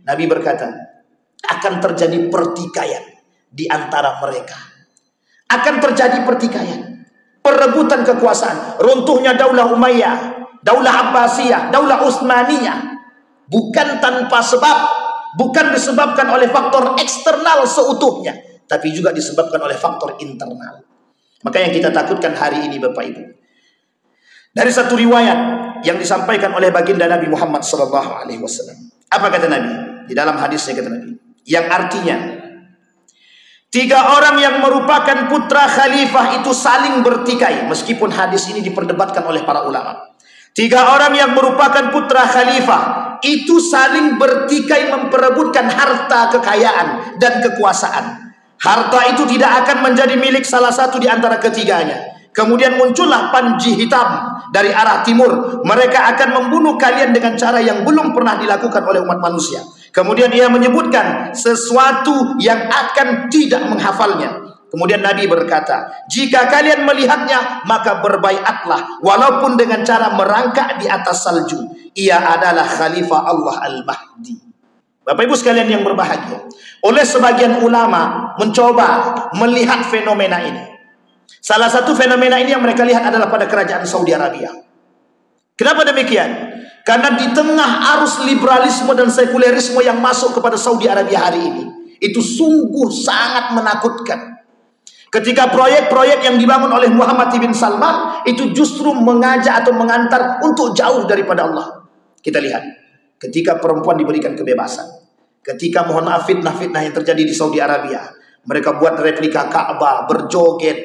Nabi berkata, akan terjadi pertikaian di antara mereka. Akan terjadi pertikaian, perebutan kekuasaan, runtuhnya Daulah Umayyah, Daulah Abbasiyah, Daulah Utsmaniyah. Bukan tanpa sebab, bukan disebabkan oleh faktor eksternal seutuhnya, tapi juga disebabkan oleh faktor internal. Maka yang kita takutkan hari ini Bapak Ibu, dari satu riwayat yang disampaikan oleh baginda Nabi Muhammad SAW. Apa kata Nabi? Di dalam hadisnya kata Nabi, yang artinya 3 orang yang merupakan putra khalifah itu saling bertikai. Meskipun hadis ini diperdebatkan oleh para ulama. 3 orang yang merupakan putra khalifah itu saling bertikai memperebutkan harta kekayaan dan kekuasaan. Harta itu tidak akan menjadi milik salah satu di antara ketiganya. Kemudian muncullah panji hitam dari arah timur. Mereka akan membunuh kalian dengan cara yang belum pernah dilakukan oleh umat manusia. Kemudian ia menyebutkan sesuatu yang akan tidak menghafalnya. Kemudian Nabi berkata, jika kalian melihatnya, maka berbaiatlah, walaupun dengan cara merangkak di atas salju. Ia adalah Khalifah Allah Al-Mahdi. Bapak Ibu sekalian yang berbahagia, oleh sebagian ulama mencoba melihat fenomena ini. Salah satu fenomena ini yang mereka lihat adalah pada kerajaan Saudi Arabia. Kenapa demikian? Karena di tengah arus liberalisme dan sekulerisme yang masuk kepada Saudi Arabia hari ini, itu sungguh sangat menakutkan. Ketika proyek-proyek yang dibangun oleh Muhammad bin Salman itu justru mengajak atau mengantar untuk jauh daripada Allah. Kita lihat, ketika perempuan diberikan kebebasan, ketika mohon maaf fitnah-fitnah yang terjadi di Saudi Arabia, mereka buat replika Ka'bah, berjoget,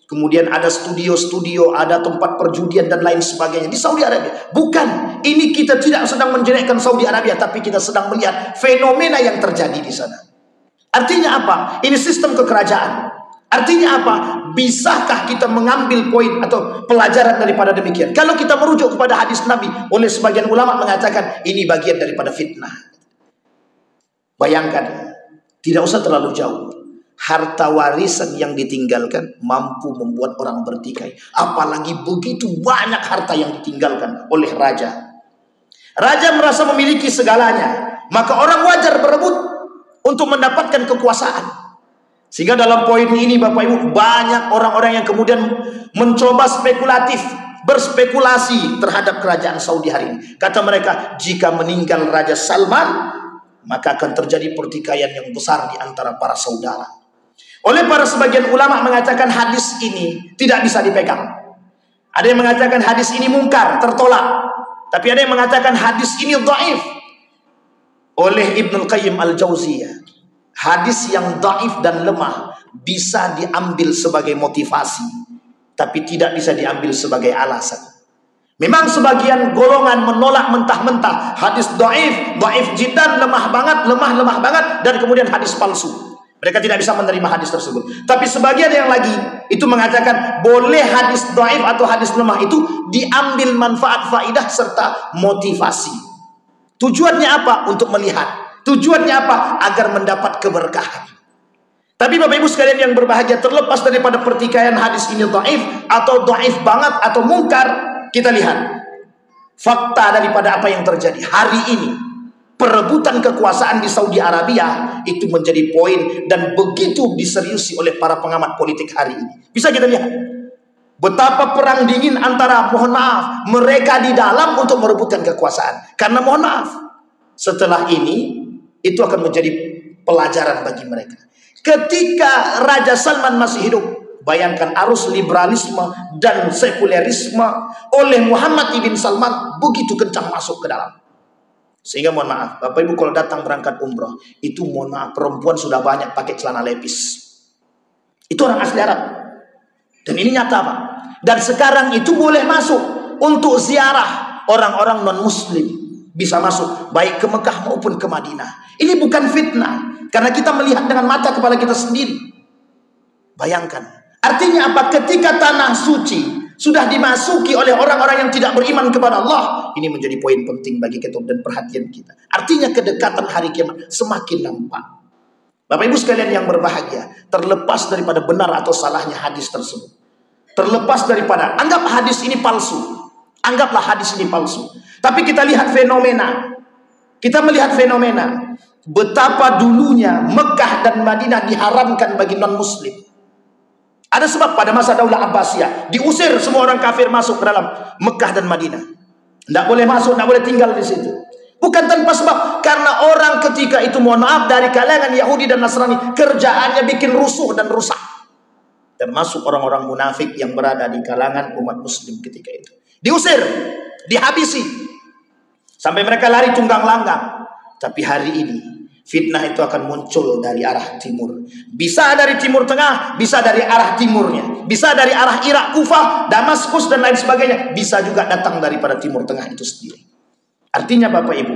kemudian ada studio-studio, ada tempat perjudian dan lain sebagainya di Saudi Arabia. Bukan, ini kita tidak sedang menjelekkan Saudi Arabia, tapi kita sedang melihat fenomena yang terjadi di sana. Artinya apa? Ini sistem kekerajaan. Artinya apa? Bisakah kita mengambil poin atau pelajaran daripada demikian? Kalau kita merujuk kepada hadis Nabi, oleh sebagian ulama mengatakan ini bagian daripada fitnah. Bayangkan, tidak usah terlalu jauh. Harta warisan yang ditinggalkan mampu membuat orang bertikai. Apalagi begitu banyak harta yang ditinggalkan oleh raja. Raja merasa memiliki segalanya, maka orang wajar berebut untuk mendapatkan kekuasaan. Sehingga dalam poin ini Bapak Ibu, banyak orang-orang yang kemudian mencoba spekulatif, berspekulasi terhadap kerajaan Saudi hari ini. Kata mereka, jika meninggal Raja Salman, maka akan terjadi pertikaian yang besar di antara para saudara. Oleh para sebagian ulama mengatakan hadis ini tidak bisa dipegang. Ada yang mengatakan hadis ini mungkar, tertolak. Tapi ada yang mengatakan hadis ini dhaif. Oleh Ibnul Qayyim Al-Jauziyah, hadis yang dhaif dan lemah bisa diambil sebagai motivasi, tapi tidak bisa diambil sebagai alasan. Memang sebagian golongan menolak mentah-mentah hadis dhaif, dhaif jiddan, lemah banget, dan kemudian hadis palsu. Mereka tidak bisa menerima hadis tersebut. Tapi sebagian yang lagi itu mengatakan boleh hadis dhaif atau hadis lemah itu diambil manfaat, faidah serta motivasi. Tujuannya apa? Untuk melihat. Tujuannya apa? Agar mendapat keberkahan. Tapi Bapak Ibu sekalian yang berbahagia, terlepas daripada pertikaian hadis ini dhaif atau dhaif banget atau mungkar, kita lihat fakta daripada apa yang terjadi hari ini. Perebutan kekuasaan di Saudi Arabia itu menjadi poin dan begitu diseriusi oleh para pengamat politik hari ini. Bisa kita lihat betapa perang dingin antara, mohon maaf, mereka di dalam untuk merebutkan kekuasaan. Karena mohon maaf, setelah ini itu akan menjadi pelajaran bagi mereka. Ketika Raja Salman masih hidup, bayangkan arus liberalisme dan sekulerisme oleh Muhammad bin Salman begitu kencang masuk ke dalam. Sehingga mohon maaf, Bapak Ibu kalau datang berangkat umroh, itu mohon maaf, perempuan sudah banyak pakai celana lepis. Itu orang asli Arab. Dan ini nyata Pak. Dan sekarang itu boleh masuk untuk ziarah orang-orang non-muslim. Bisa masuk baik ke Mekah maupun ke Madinah. Ini bukan fitnah, karena kita melihat dengan mata kepala kita sendiri. Bayangkan. Artinya apa? Ketika tanah suci sudah dimasuki oleh orang-orang yang tidak beriman kepada Allah, ini menjadi poin penting bagi kita dan perhatian kita. Artinya kedekatan hari kiamat semakin nampak. Bapak Ibu sekalian yang berbahagia, terlepas daripada benar atau salahnya hadis tersebut, terlepas daripada anggap hadis ini palsu, anggaplah hadis ini palsu, tapi kita lihat fenomena Kita melihat fenomena betapa dulunya Mekah dan Madinah diharamkan bagi non-muslim. Ada sebab pada masa Daulah Abbasiyah diusir semua orang kafir masuk ke dalam Mekah dan Madinah. Tidak boleh masuk, tidak boleh tinggal di situ. Bukan tanpa sebab, karena orang ketika itu, mohon maaf, dari kalangan Yahudi dan Nasrani, kerjaannya bikin rusuh dan rusak. Termasuk orang-orang munafik yang berada di kalangan umat muslim ketika itu. Diusir, dihabisi, sampai mereka lari tunggang langgang. Tapi hari ini fitnah itu akan muncul dari arah timur. Bisa dari timur tengah, bisa dari arah timurnya, bisa dari arah Irak, Kufah, Damaskus dan lain sebagainya. Bisa juga datang daripada timur tengah itu sendiri. Artinya Bapak Ibu,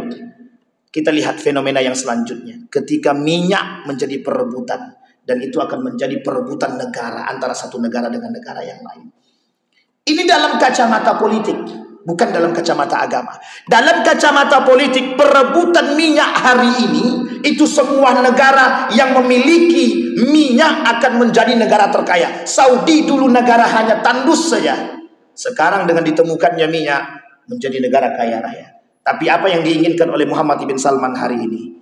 kita lihat fenomena yang selanjutnya. Ketika minyak menjadi perebutan, dan itu akan menjadi perebutan negara antara satu negara dengan negara yang lain. Ini dalam kacamata politik, bukan dalam kacamata agama. Dalam kacamata politik, perebutan minyak hari ini, itu semua negara yang memiliki minyak akan menjadi negara terkaya. Saudi dulu negara hanya tandus saja. Sekarang dengan ditemukannya minyak, menjadi negara kaya raya. Tapi apa yang diinginkan oleh Muhammad bin Salman hari ini?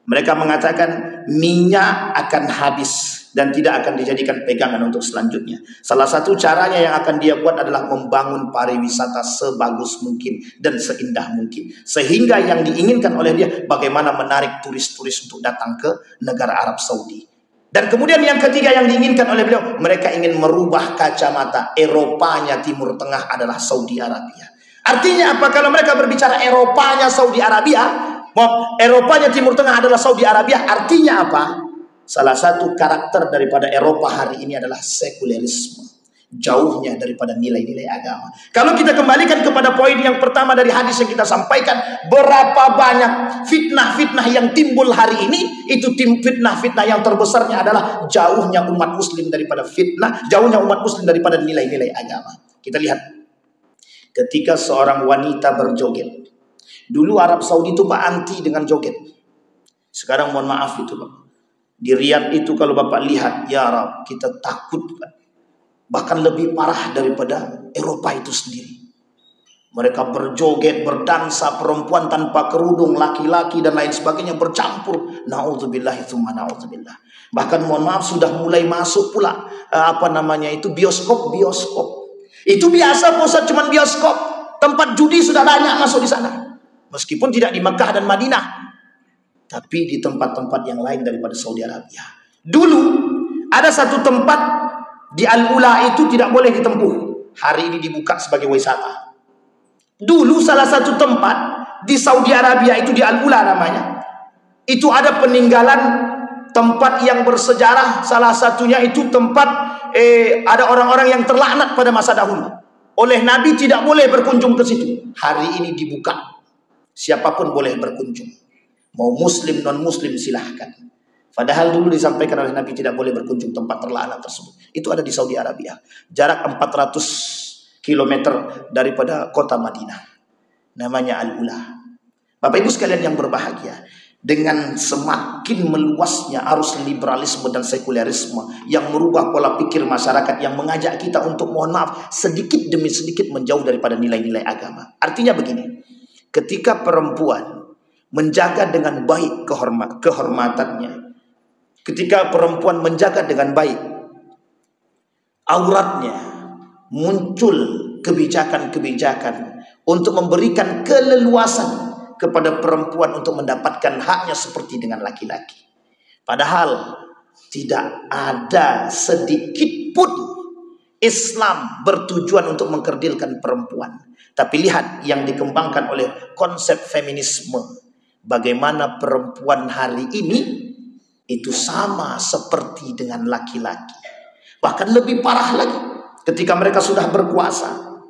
Mereka mengatakan minyak akan habis dan tidak akan dijadikan pegangan untuk selanjutnya. Salah satu caranya yang akan dia buat adalah membangun pariwisata sebagus mungkin dan seindah mungkin. Sehingga yang diinginkan oleh dia bagaimana menarik turis-turis untuk datang ke negara Arab Saudi. Dan kemudian yang ketiga yang diinginkan oleh beliau, mereka ingin merubah kacamata. Eropanya Timur Tengah adalah Saudi Arabia. Artinya apa? Kalau mereka berbicara Eropanya Saudi Arabia, Eropanya Timur Tengah adalah Saudi Arabia, artinya apa? Salah satu karakter daripada Eropa hari ini adalah sekulerisme. Jauhnya daripada nilai-nilai agama. Kalau kita kembalikan kepada poin yang pertama dari hadis yang kita sampaikan, berapa banyak fitnah-fitnah yang timbul hari ini, itu fitnah-fitnah yang terbesarnya adalah jauhnya umat muslim daripada fitnah, jauhnya umat muslim daripada nilai-nilai agama. Kita lihat ketika seorang wanita berjoget. Dulu Arab Saudi itu Pak anti dengan joget. Sekarang mohon maaf itu Pak. Di Riyadh itu kalau Bapak lihat, ya Arab, kita takut Pak. Bahkan lebih parah daripada Eropa itu sendiri. Mereka berjoget, berdansa, perempuan tanpa kerudung, laki-laki dan lain sebagainya bercampur. Na'udzubillah tsumma na'udzubillah. Bahkan mohon maaf sudah mulai masuk pula bioskop. Itu biasa Ustaz, cuman bioskop. Tempat judi sudah banyak masuk di sana. Meskipun tidak di Mekah dan Madinah, tapi di tempat-tempat yang lain daripada Saudi Arabia. Dulu ada satu tempat di Al-Ula itu tidak boleh ditempuh. Hari ini dibuka sebagai wisata. Dulu salah satu tempat di Saudi Arabia itu di Al-Ula namanya. Itu ada peninggalan tempat yang bersejarah. Salah satunya itu tempat ada orang-orang yang terlaknat pada masa dahulu. Oleh Nabi tidak boleh berkunjung ke situ. Hari ini dibuka. Siapapun boleh berkunjung. Mau muslim, non-muslim silahkan. Padahal dulu disampaikan oleh Nabi tidak boleh berkunjung tempat terlaknat tersebut. Itu ada di Saudi Arabia. Jarak 400 km daripada kota Madinah. Namanya Al-Ula. Bapak Ibu sekalian yang berbahagia. Dengan semakin meluasnya arus liberalisme dan sekulerisme yang merubah pola pikir masyarakat, yang mengajak kita untuk mohon maaf sedikit demi sedikit menjauh daripada nilai-nilai agama. Artinya begini. Ketika perempuan menjaga dengan baik kehormatannya, ketika perempuan menjaga dengan baik auratnya, muncul kebijakan-kebijakan untuk memberikan keleluasan kepada perempuan untuk mendapatkan haknya seperti dengan laki-laki. Padahal tidak ada sedikit pun Islam bertujuan untuk mengkerdilkan perempuan. Tapi lihat yang dikembangkan oleh konsep feminisme. Bagaimana perempuan hari ini itu sama seperti dengan laki-laki. Bahkan lebih parah lagi ketika mereka sudah berkuasa,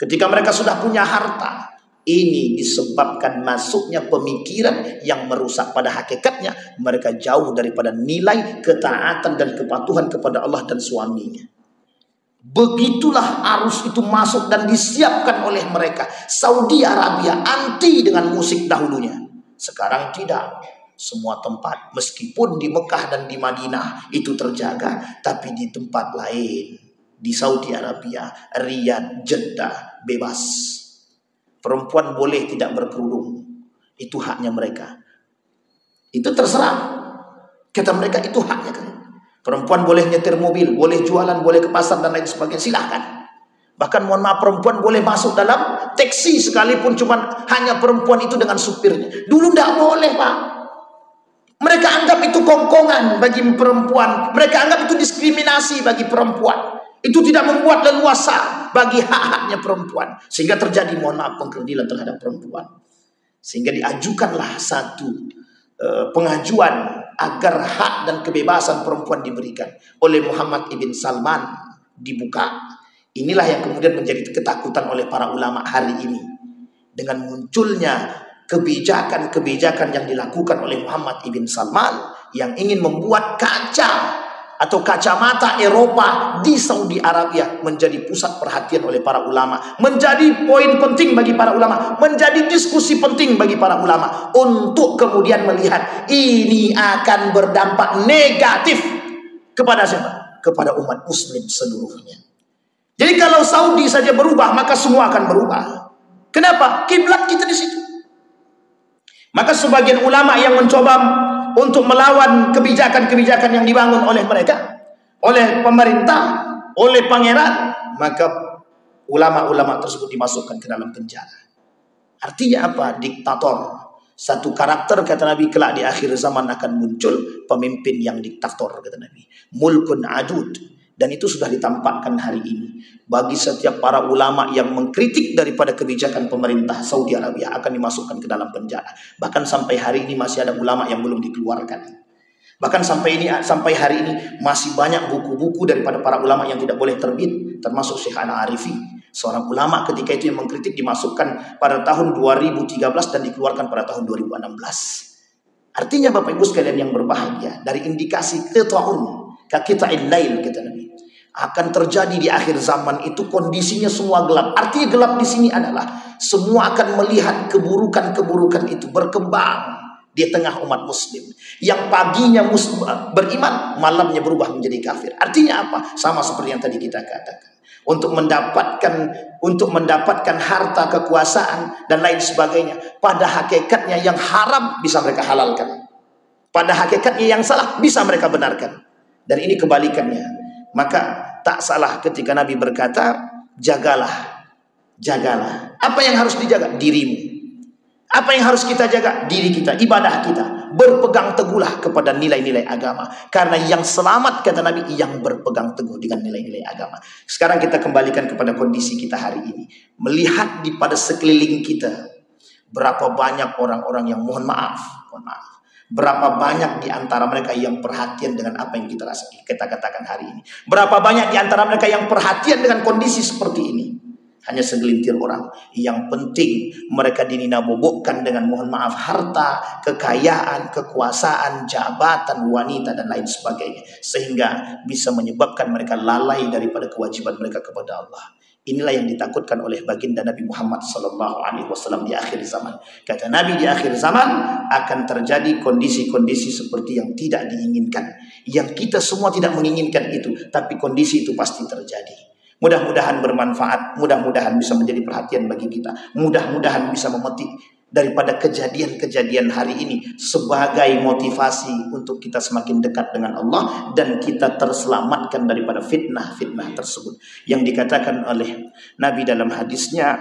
ketika mereka sudah punya harta. Ini disebabkan masuknya pemikiran yang merusak. Pada hakikatnya mereka jauh daripada nilai ketaatan dan kepatuhan kepada Allah dan suaminya. Begitulah arus itu masuk dan disiapkan oleh mereka. Saudi Arabia anti dengan musik dahulunya. Sekarang tidak. Semua tempat, meskipun di Mekah dan di Madinah itu terjaga, tapi di tempat lain, di Saudi Arabia, Riyadh, Jeddah, bebas. Perempuan boleh tidak berkerudung. Itu haknya mereka. Itu terserah. Kata mereka itu haknya kan. Perempuan boleh nyetir mobil, boleh jualan, boleh ke pasar dan lain sebagainya, silahkan. Bahkan mohon maaf, perempuan boleh masuk dalam taksi sekalipun cuman hanya perempuan itu dengan supirnya. Dulu tidak boleh, Pak. Mereka anggap itu kongkongan bagi perempuan. Mereka anggap itu diskriminasi bagi perempuan. Itu tidak membuat leluasa bagi hak-haknya perempuan. Sehingga terjadi, mohon maaf, pengkerdilan terhadap perempuan. Sehingga diajukanlah satu pengajuan agar hak dan kebebasan perempuan diberikan oleh Muhammad ibn Salman, dibuka. Inilah yang kemudian menjadi ketakutan oleh para ulama hari ini. Dengan munculnya kebijakan-kebijakan yang dilakukan oleh Muhammad ibn Salman yang ingin membuat kaca atau kacamata Eropa di Saudi Arabia menjadi pusat perhatian oleh para ulama, menjadi poin penting bagi para ulama, menjadi diskusi penting bagi para ulama untuk kemudian melihat ini akan berdampak negatif kepada siapa? Kepada umat muslim seluruhnya. Jadi kalau Saudi saja berubah, maka semua akan berubah. Kenapa? Kiblat kita di situ. Maka sebagian ulama yang mencoba untuk melawan kebijakan-kebijakan yang dibangun oleh mereka, oleh pemerintah, oleh pangeran, maka ulama-ulama tersebut dimasukkan ke dalam penjara. Artinya apa? Diktator. Satu karakter, kata Nabi, kelak di akhir zaman akan muncul pemimpin yang diktator, kata Nabi. Mulkun adud. Dan itu sudah ditampakkan hari ini. Bagi setiap para ulama yang mengkritik daripada kebijakan pemerintah Saudi Arabia akan dimasukkan ke dalam penjara. Bahkan sampai hari ini masih ada ulama yang belum dikeluarkan. Bahkan sampai hari ini masih banyak buku-buku daripada para ulama yang tidak boleh terbit, termasuk Syekh Al-Arifi. Seorang ulama ketika itu yang mengkritik dimasukkan pada tahun 2013 dan dikeluarkan pada tahun 2016. Artinya Bapak Ibu sekalian yang berbahagia, dari indikasi qita'un ka qita'il lail, kata Nabi, akan terjadi di akhir zaman itu kondisinya semua gelap. Artinya gelap di sini adalah semua akan melihat keburukan-keburukan itu berkembang di tengah umat muslim. Yang paginya beriman, malamnya berubah menjadi kafir. Artinya apa? Sama seperti yang tadi kita katakan. Untuk mendapatkan harta, kekuasaan dan lain sebagainya. Pada hakikatnya yang haram bisa mereka halalkan. Pada hakikatnya yang salah bisa mereka benarkan. Dan ini kebalikannya. Maka tak salah ketika Nabi berkata, jagalah. Apa yang harus dijaga? Dirimu. Apa yang harus kita jaga? Diri kita, ibadah kita. Berpegang teguhlah kepada nilai-nilai agama. Karena yang selamat, kata Nabi, yang berpegang teguh dengan nilai-nilai agama. Sekarang kita kembalikan kepada kondisi kita hari ini. Melihat pada sekeliling kita, berapa banyak orang-orang yang mohon maaf. Berapa banyak di antara mereka yang perhatian dengan apa yang kita katakan hari ini. Berapa banyak di antara mereka yang perhatian dengan kondisi seperti ini. Hanya segelintir orang. Yang penting mereka dinabobokkan dengan mohon maaf harta, kekayaan, kekuasaan, jabatan, wanita dan lain sebagainya. Sehingga bisa menyebabkan mereka lalai daripada kewajiban mereka kepada Allah. Inilah yang ditakutkan oleh baginda Nabi Muhammad SAW di akhir zaman. Kata Nabi, di akhir zaman akan terjadi kondisi-kondisi seperti yang tidak diinginkan. Yang kita semua tidak menginginkan itu, tapi kondisi itu pasti terjadi. Mudah-mudahan bermanfaat, mudah-mudahan bisa menjadi perhatian bagi kita. Mudah-mudahan bisa memetik daripada kejadian-kejadian hari ini sebagai motivasi untuk kita semakin dekat dengan Allah dan kita terselamatkan daripada fitnah-fitnah tersebut. Yang dikatakan oleh Nabi dalam hadisnya,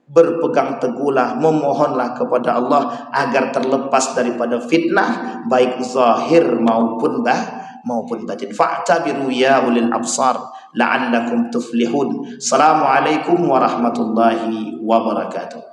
berpegang teguhlah, memohonlah kepada Allah agar terlepas daripada fitnah baik zahir maupun batin. Fa'tabiru ya ulil absar la'allakum tuflihun. Assalamualaikum warahmatullahi wabarakatuh.